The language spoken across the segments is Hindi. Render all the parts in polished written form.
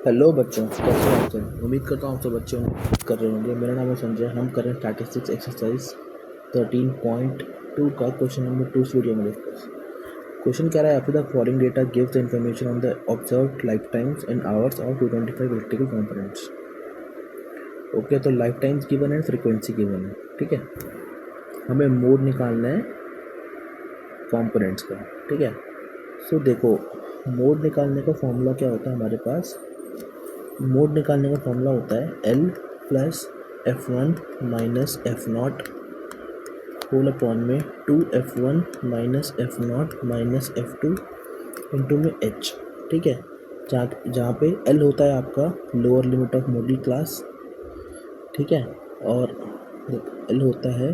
हेलो बच्चों, कैसे हो आप सब। उम्मीद करता हूँ आप सब बच्चे कर रहे होंगे। मेरा नाम है संजय। हम कर रहे हैं स्टैटिस्टिक्स एक्सरसाइज 13.2 का क्वेश्चन नंबर 2 वीडियो में डिस्कस। क्वेश्चन कह रहा है after the following data gives the information on the observed life times in hours of 225 electrical components. Okay, तो लाइफ टाइम्स गिवन है, फ्रीक्वेंसी गिवन है। ठीक है, हमें मोड निकालना है कंपोनेंट्स का। ठीक है, सो देखो, मोड निकालने का फॉर्मूला क्या होता है हमारे पास। मोड निकालने का फॉर्मूला होता है L plus F1 minus F0 whole upon में 2F1 minus F0 minus F2 into में H। ठीक है, जहाँ पे L होता है आपका lower limit of modal class. ठीक है, और L होता है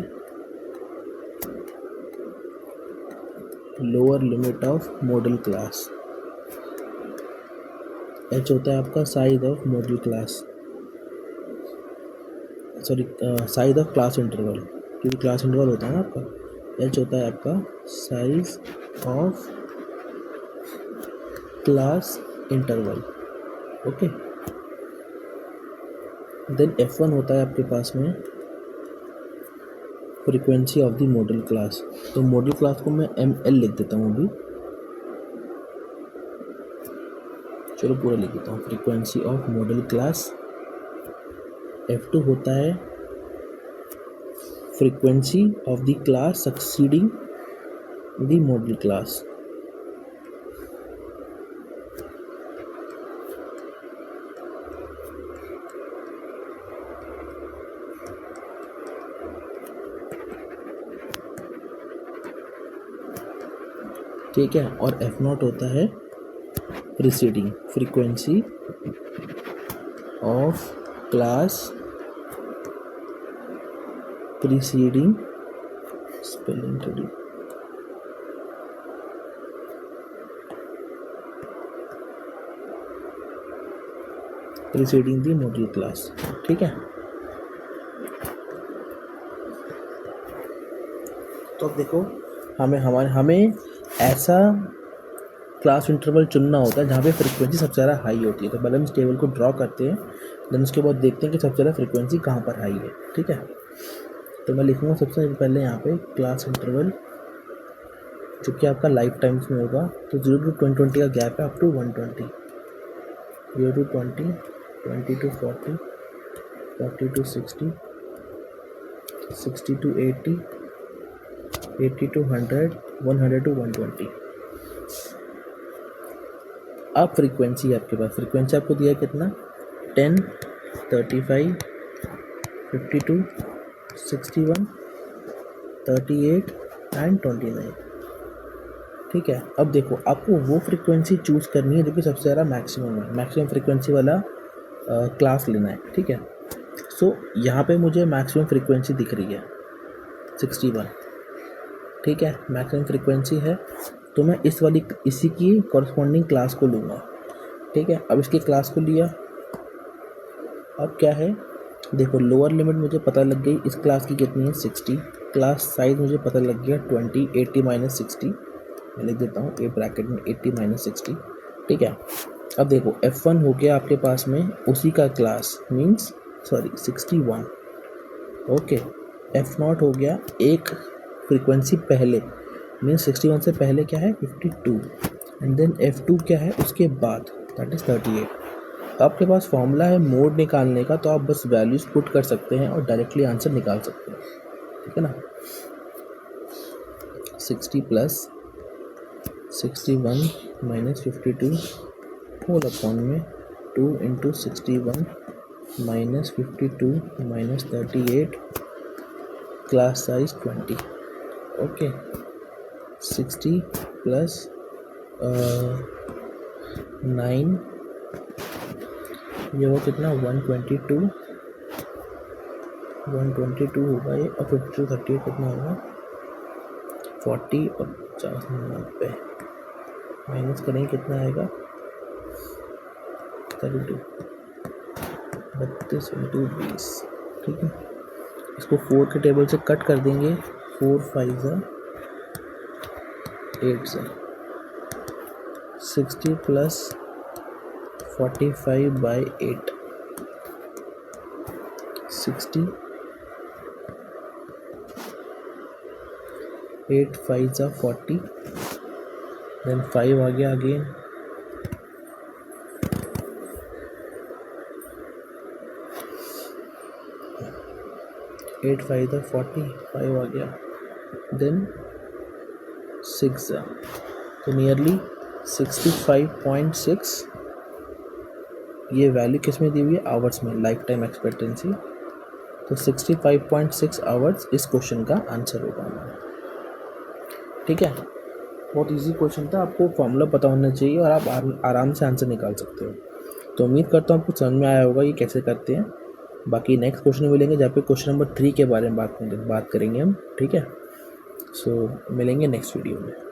lower limit of modal class. H होता है आपका size of modal class, sorry size of class interval, क्योंकि क्लास इंटरवल होता है ना आपका। H होता है आपका size of class interval. Okay, then F1 होता है आपके पास में frequency of the modal class. तो मॉडल क्लास को मैं ML लिख देता हूँ अभी, चलो पूरा लिख देता हूँ। Frequency of modal class. F2 होता है frequency of the class succeeding the modal class. ठीक है, और F0 होता है preceding frequency of class preceding spelling थोड़ी प्रीसीडिंग दी मॉडल क्लास। ठीक है, तो अब देखो, हमें ऐसा क्लास इंटरवल चुनना होता है जहाँ पे फ्रीक्वेंसी सबसे ज़्यादा हाई होती है। तो पहले हम इस टेबल को ड्रॉ करते हैं, देन उसके बाद देखते हैं कि सबसे ज़्यादा फ्रीक्वेंसी कहाँ पर हाई है। ठीक है, तो मैं लिखूँगा सबसे पहले यहाँ पे क्लास इंटरवल, जो कि आपका लाइफ टाइम्स में होगा। तो 0 to 20 का गैप है up to 120, 0 to 20, 20 to 40, 40 to 60, 60 to 80, 80 to 100, 100 to 120। अब फ्रीक्वेंसी आपके पास, फ्रीक्वेंसी आपको दिया है कितना, 10, 35, 52, 61, 38 एंड 29। ठीक है, अब देखो, आपको वो फ्रीक्वेंसी चूज़ करनी है जो कि सबसे ज़्यादा मैक्सिमम है। मैक्सिमम फ्रीक्वेंसी वाला क्लास लेना है। ठीक है, सो यहाँ पे मुझे मैक्सिमम फ्रीक्वेंसी दिख रही है 61। ठीक है, मैक्सिमम फ्रीक्वेंसी है, तो मैं इसी की कॉरस्पॉन्डिंग क्लास को लूँगा। ठीक है, अब इसकी क्लास को लिया। अब क्या है, देखो, लोअर लिमिट मुझे पता लग गई इस क्लास की कितनी है, 60। क्लास साइज मुझे पता लग गया 20, 80 माइनस 60। मैं लिख देता हूँ ए ब्रैकेट में 80 माइनस 60। ठीक है, अब देखो, F1 हो गया आपके पास में उसी का क्लास, मीन्स 61। ओके, F0 हो गया एक फ्रीक्वेंसी पहले, मीन्स 61 से पहले क्या है, 52। एंड देन F2 क्या है उसके बाद, दैट इज 38। आपके पास फॉर्मूला है मोड निकालने का, तो आप बस वैल्यूज पुट कर सकते हैं और डायरेक्टली आंसर निकाल सकते हैं। ठीक है ना, 60 प्लस 61 माइनस 52 होल अपॉन में 2 into 61 minus 52 minus 38, class size 20। Okay, 60 plus 9, ये वो कितना, 122 होगा ये, और 52 38 कितना होगा, 40 और 50 90, माइनस करेंगे कितना आएगा, 32, 32 इंटू 20। ठीक है, इसको 4 के टेबल से कट कर देंगे, 4 5 ज़ा 8 से 60 प्लस 45/8 60 8 5 40 देन 5 आ गया अगेन 8 5 40 5 आ गया देन 6 तो नियरली 65.6 ये वैल्यू किस में दी हुई है आवर्स में लाइफ टाइम एक्सपेक्टेंसी तो 65.6 आवर्स इस क्वेश्चन का आंसर होगा ठीक है बहुत इजी क्वेश्चन था आपको फॉर्मूला पता होना चाहिए और आप आराम से आंसर निकाल सकते हो तो उम्मीद करता हूँ आपको समझ में आया होगा ये कैसे करते हैं बाकी नेक्स्ट क्वेश्चन में मिलेंगे जहाँ पे क्वेश्चन नंबर 3 के बारे में बात करेंगे हम ठीक है सो मिलेंगे नेक्स्ट वीडियो में